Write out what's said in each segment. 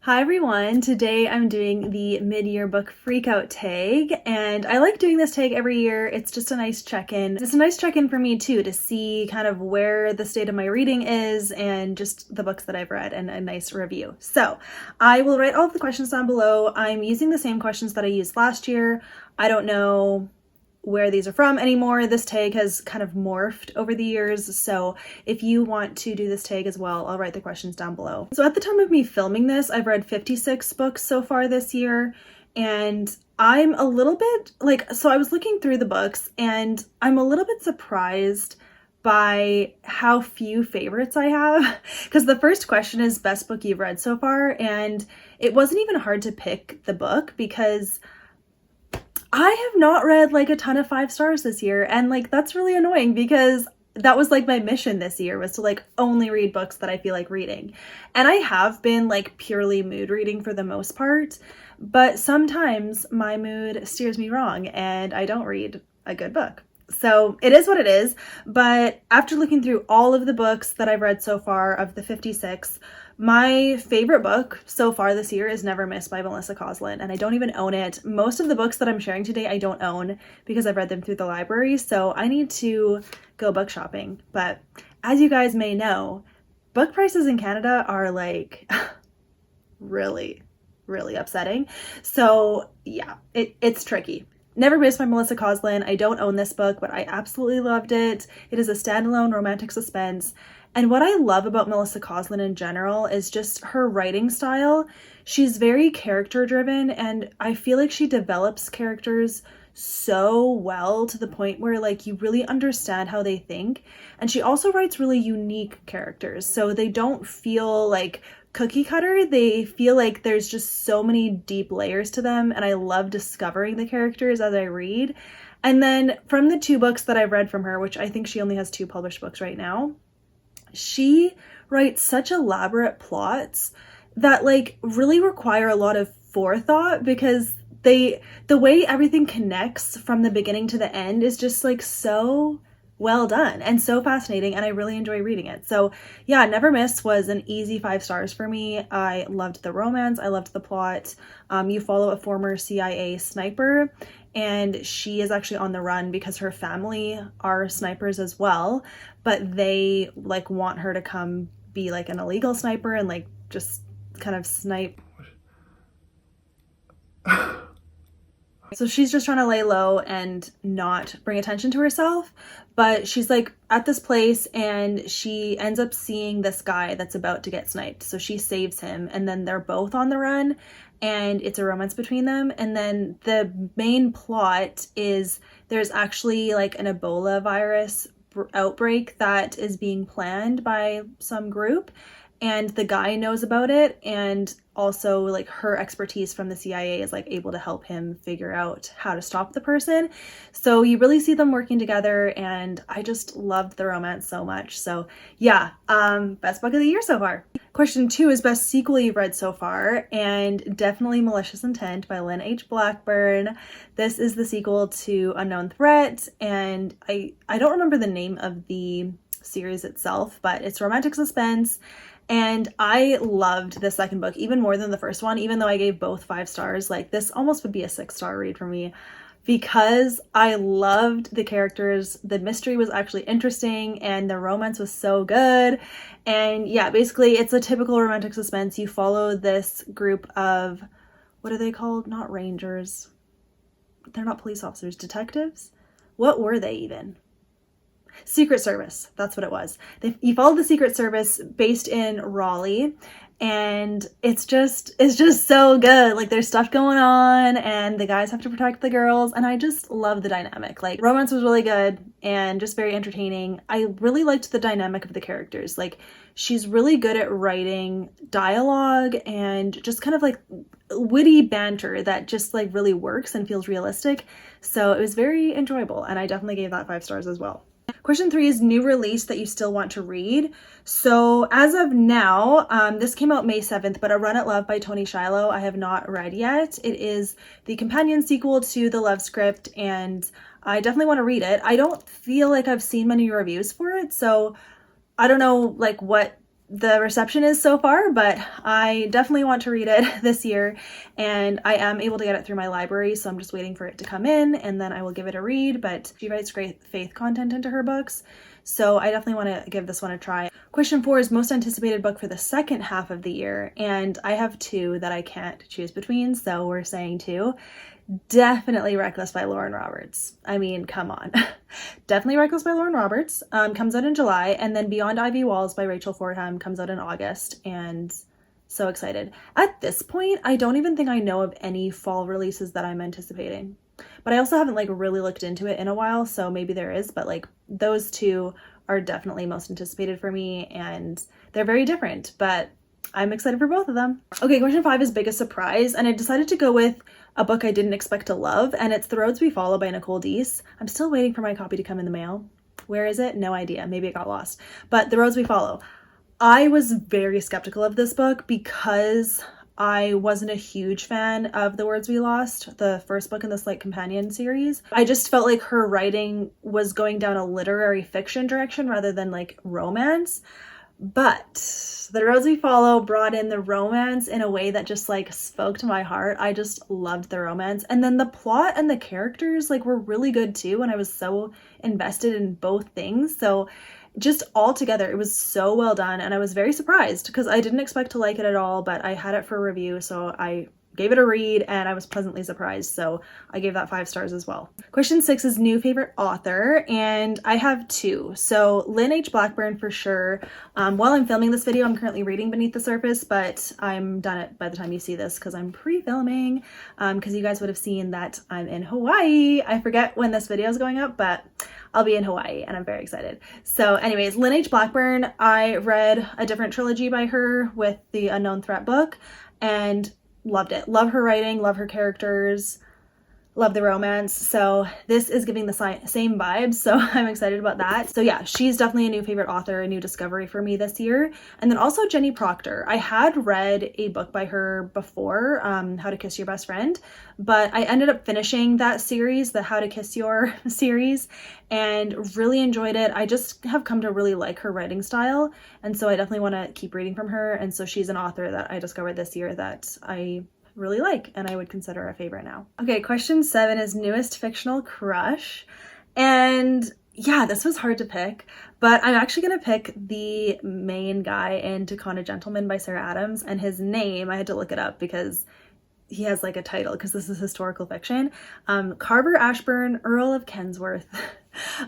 Hi everyone, today I'm doing the mid-year book freakout tag, and I like doing this tag every year. It's just a nice check-in. It's a nice check-in for me too, to see kind of where the state of my reading is and just the books that I've read and a nice review. So I will write all of the questions down below. I'm using the same questions that I used last year. I don't know where these are from anymore. This tag has kind of morphed over the years, so if you want to do this tag as well, I'll write the questions down below. So at the time of me filming this, I've read 56 books so far this year, and I'm a little bit so I was looking through the books and I'm a little bit surprised by how few favorites I have, because the first question is best book you've read so far, and it wasn't even hard to pick the book because I have not read a ton of 5 stars this year, and that's really annoying because that was my mission this year, was to only read books that I feel like reading. And I have been purely mood reading for the most part, but sometimes my mood steers me wrong and I don't read a good book. So it is what it is, but after looking through all of the books that I've read so far of the 56, my favorite book so far this year is Never Miss by Melissa Koslin, and I don't even own it. Most of the books that I'm sharing today I don't own because I've read them through the library, so I need to go book shopping. But as you guys may know, book prices in Canada are really, really upsetting. So yeah, it's tricky. Never Miss by Melissa Koslin. I don't own this book, but I absolutely loved it. It is a standalone romantic suspense. And what I love about Melissa Koslin in general is just her writing style. She's very character driven, and I feel like she develops characters so well to the point where you really understand how they think. And she also writes really unique characters, so they don't feel cookie cutter. They feel like there's just so many deep layers to them, and I love discovering the characters as I read. And then from the 2 books that I've read from her, which I think she only has 2 published books right now, she writes such elaborate plots that really require a lot of forethought, because the way everything connects from the beginning to the end is just so well done and so fascinating, and I really enjoy reading it. So yeah, Never Miss was an easy 5 stars for me. I loved the romance, I loved the plot. You follow a former CIA sniper, and she is actually on the run because her family are snipers as well, but they want her to come be an illegal sniper and just kind of snipe. So she's just trying to lay low and not bring attention to herself, but she's at this place and she ends up seeing this guy that's about to get sniped. So she saves him, and then they're both on the run, and it's a romance between them. And then the main plot is there's actually an Ebola virus outbreak that is being planned by some group, and the guy knows about it, and also her expertise from the CIA is able to help him figure out how to stop the person. So you really see them working together, and I just loved the romance so much. So yeah, best book of the year so far. Question 2 is best sequel you've read so far, and definitely Malicious Intent by Lynn H. Blackburn. This is the sequel to Unknown Threat, and I don't remember the name of the series itself, but it's romantic suspense. And I loved the second book even more than the first one, even though I gave both 5 stars. This almost would be a 6-star read for me because I loved the characters. The mystery was actually interesting and the romance was so good. And yeah, basically it's a typical romantic suspense. You follow this group of, what are they called? Not rangers. They're not police officers. Detectives? What were they even? Secret Service, that's what it was. You follow the Secret Service based in Raleigh, and it's just so good. There's stuff going on, and the guys have to protect the girls, and I just love the dynamic. Romance was really good and just very entertaining. I really liked the dynamic of the characters. She's really good at writing dialogue and just kind of witty banter that just really works and feels realistic. So it was very enjoyable, and I definitely gave that 5 stars as well. Question 3 is new release that you still want to read. So as of now, this came out May 7th, but A Run at Love by Toni Shiloh I have not read yet. It is the companion sequel to the Love Script, and I definitely want to read it. I don't feel like I've seen many reviews for it, so I don't know what the reception is so far, but I definitely want to read it this year, and I am able to get it through my library, so I'm just waiting for it to come in and then I will give it a read. But she writes great faith content into her books, so I definitely want to give this one a try. Question 4 is most anticipated book for the second half of the year, and I have 2 that I can't choose between, so we're saying 2. Definitely Reckless by Lauren Roberts. I mean, come on. Definitely Reckless by Lauren Roberts comes out in July, and then Beyond Ivy Walls by Rachel Fordham comes out in August, and so excited. At this point, I don't even think I know of any fall releases that I'm anticipating, but I also haven't like really looked into it in a while, so maybe there is, but like those 2 are definitely most anticipated for me, and they're very different, but I'm excited for both of them. Okay, question 5 is biggest surprise, and I decided to go with a book I didn't expect to love, and it's The Roads We Follow by Nicole Deese. I'm still waiting for my copy to come in the mail. Where is it? No idea. Maybe it got lost. But The Roads We Follow. I was very skeptical of this book because I wasn't a huge fan of The Words We Lost, the first book in this like companion series. I just felt like her writing was going down a literary fiction direction rather than like romance. But The Roads We Follow brought in the romance in a way that just like spoke to my heart. I just loved the romance. And then the plot and the characters like were really good too. And I was so invested in both things. So just all together, it was so well done. And I was very surprised because I didn't expect to like it at all, but I had it for review. So I gave it a read and I was pleasantly surprised. So I gave that 5 stars as well. Question 6 is new favorite author, and I have 2. So Lynn H. Blackburn for sure. While I'm filming this video, I'm currently reading Beneath the Surface, but I'm done it by the time you see this because I'm pre-filming because you guys would have seen that I'm in Hawaii. I forget when this video is going up, but I'll be in Hawaii and I'm very excited. So anyways, Lynn H. Blackburn, I read a different trilogy by her with the Unknown Threat book and loved it. Love her writing, love her characters, love the romance. So this is giving the same vibes, so I'm excited about that. So yeah, she's definitely a new favorite author, a new discovery for me this year. And then also Jenny Proctor. I had read a book by her before, How to Kiss Your Best Friend, but I ended up finishing that series, the How to Kiss Your series, and really enjoyed it. I just have come to really like her writing style, and so I definitely want to keep reading from her. And so she's an author that I discovered this year that I really like and I would consider a favorite now. Okay, question 7 is newest fictional crush. And yeah, this was hard to pick, but I'm actually gonna pick the main guy in To Con a Gentleman by Sarah Adams, and his name, I had to look it up because he has like a title because this is historical fiction. Carver Ashburn, Earl of Kensworth.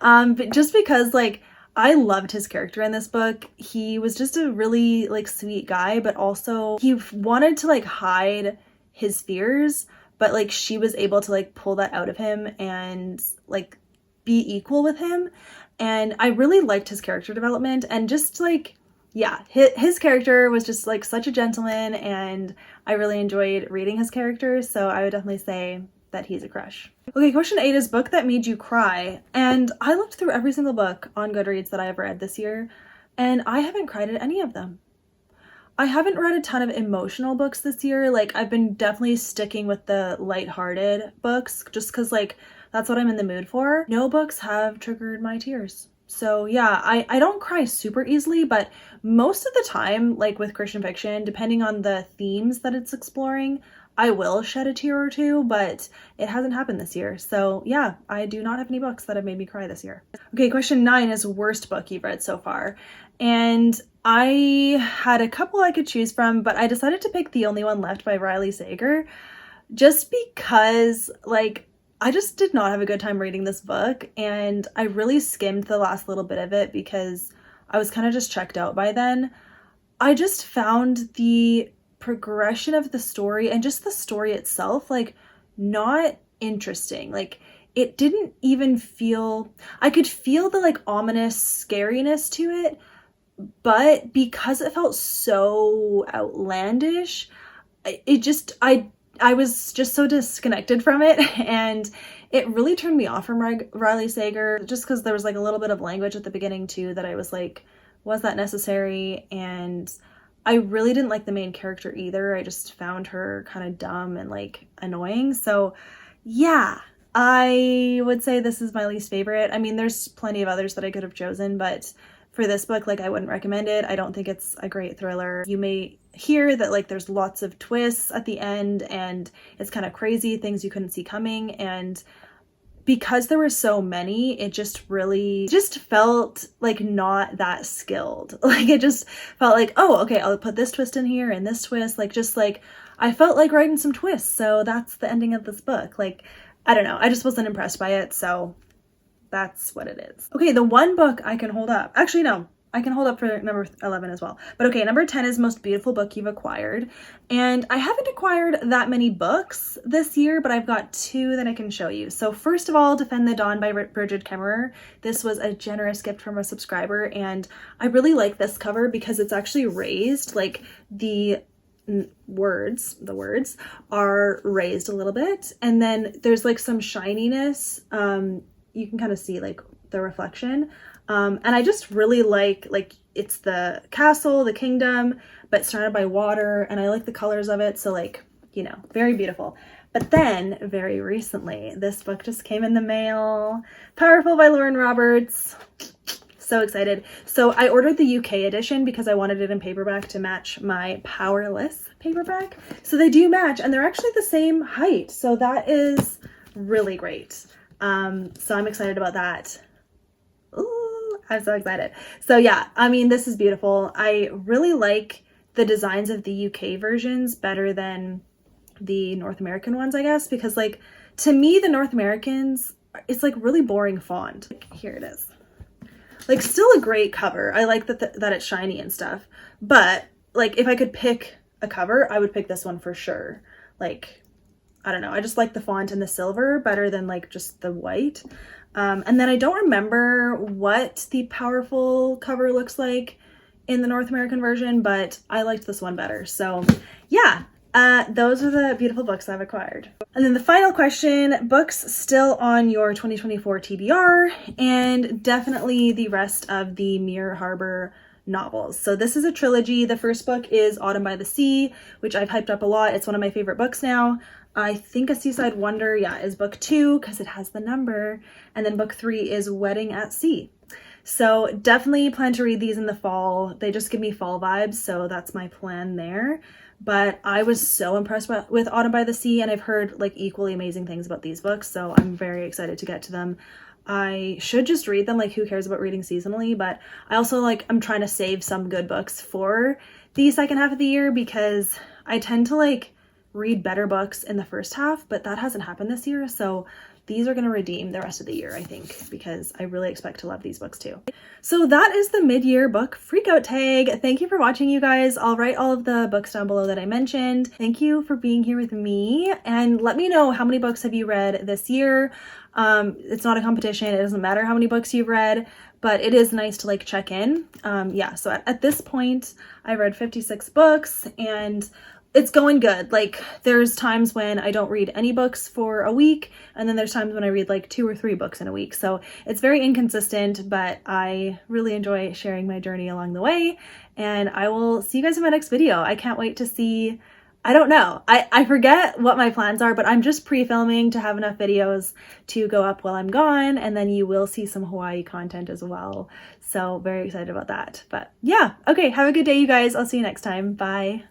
But just because like I loved his character in this book. He was just a really like sweet guy, but also he wanted to like hide his fears, but like she was able to like pull that out of him and like be equal with him. And I really liked his character development, and just like, yeah, his character was just like such a gentleman, and I really enjoyed reading his character. So I would definitely say that he's a crush. Okay, question 8 is book that made you cry. And I looked through every single book on Goodreads that I've read this year, and I haven't cried at any of them. I haven't read a ton of emotional books this year. Like I've been definitely sticking with the lighthearted books just because like that's what I'm in the mood for. No books have triggered my tears. So yeah, I don't cry super easily, but most of the time, like with Christian fiction, depending on the themes that it's exploring, I will shed a tear or two, but it hasn't happened this year. So yeah, I do not have any books that have made me cry this year. Okay, question 9 is worst book you've read so far. And I had a couple I could choose from, but I decided to pick The Only One Left by Riley Sager, just because like I just did not have a good time reading this book, and I really skimmed the last little bit of it because I was kind of just checked out by then. I just found the progression of the story and just the story itself like not interesting. Like it didn't even feel, I could feel the like ominous scariness to it, but because it felt so outlandish, I was just so disconnected from it, and it really turned me off from Riley Sager just because there was like a little bit of language at the beginning too that I was like, was that necessary? And I really didn't like the main character either. I just found her kind of dumb and like annoying. So yeah, I would say this is my least favorite. I mean, there's plenty of others that I could have chosen, but for this book, like I wouldn't recommend it. I don't think it's a great thriller. You may hear that like there's lots of twists at the end and it's kind of crazy, things you couldn't see coming, and because there were so many, it just really just felt like not that skilled. Like it just felt like, oh, okay, I'll put this twist in here and this twist, like just like I felt like writing some twists. So that's the ending of this book. Like, I don't know, I just wasn't impressed by it. So that's what it is. Okay, the one book I can hold up, actually no, I can hold up for number 11 as well. But okay, number 10 is Most Beautiful Book You've Acquired. And I haven't acquired that many books this year, but I've got 2 that I can show you. So first of all, Defend the Dawn by Brigid Kemmerer. This was a generous gift from a subscriber, and I really like this cover because it's actually raised, like the words are raised a little bit, and then there's like some shininess. You can kind of see like the reflection. And I just really like it's the castle, the kingdom, but surrounded by water, and I like the colors of it. So like, you know, very beautiful. But then very recently, this book just came in the mail. Powerful by Lauren Roberts. So excited. So I ordered the UK edition because I wanted it in paperback to match my Powerless paperback. So they do match, and they're actually the same height. So that is really great. So I'm excited about that. Ooh, I'm so excited. So yeah, I mean, this is beautiful. I really like the designs of the UK versions better than the North American ones, I guess, because like to me, the North Americans, it's like really boring font. Like, here it is. Like still a great cover. I like that it's shiny and stuff, but like if I could pick a cover, I would pick this one for sure. Like, I don't know, I just like the font and the silver better than like just the white. And then I don't remember what the Powerful cover looks like in the North American version, but I liked this one better. So yeah, those are the beautiful books I've acquired. And then the final question, books still on your 2024 TBR, and definitely the rest of the Mirror Harbor novels. So this is a trilogy. The first book is Autumn by the Sea, which I've hyped up a lot. It's one of my favorite books now. I think A Seaside Wonder, yeah, is book 2 because it has the number. And then book 3 is Wedding at Sea. So definitely plan to read these in the fall. They just give me fall vibes, so that's my plan there. But I was so impressed with Autumn by the Sea, and I've heard like equally amazing things about these books, so I'm very excited to get to them. I should just read them, like who cares about reading seasonally, but I also like, I'm trying to save some good books for the second half of the year because I tend to like read better books in the first half, but that hasn't happened this year. So these are going to redeem the rest of the year, I think, because I really expect to love these books too. So that is the mid-year book freakout tag. Thank you for watching, you guys. I'll write all of the books down below that I mentioned. Thank you for being here with me, and let me know how many books have you read this year. It's not a competition. It doesn't matter how many books you've read, but it is nice to like check in. Yeah, so at this point, I read 56 books, and it's going good. Like there's times when I don't read any books for a week, and then there's times when I read like 2 or 3 books in a week. So it's very inconsistent, but I really enjoy sharing my journey along the way, and I will see you guys in my next video. I can't wait to see, I don't know, I forget what my plans are, but I'm just pre-filming to have enough videos to go up while I'm gone, and then you will see some Hawaii content as well. So very excited about that. But yeah, okay, have a good day, you guys. I'll see you next time. Bye.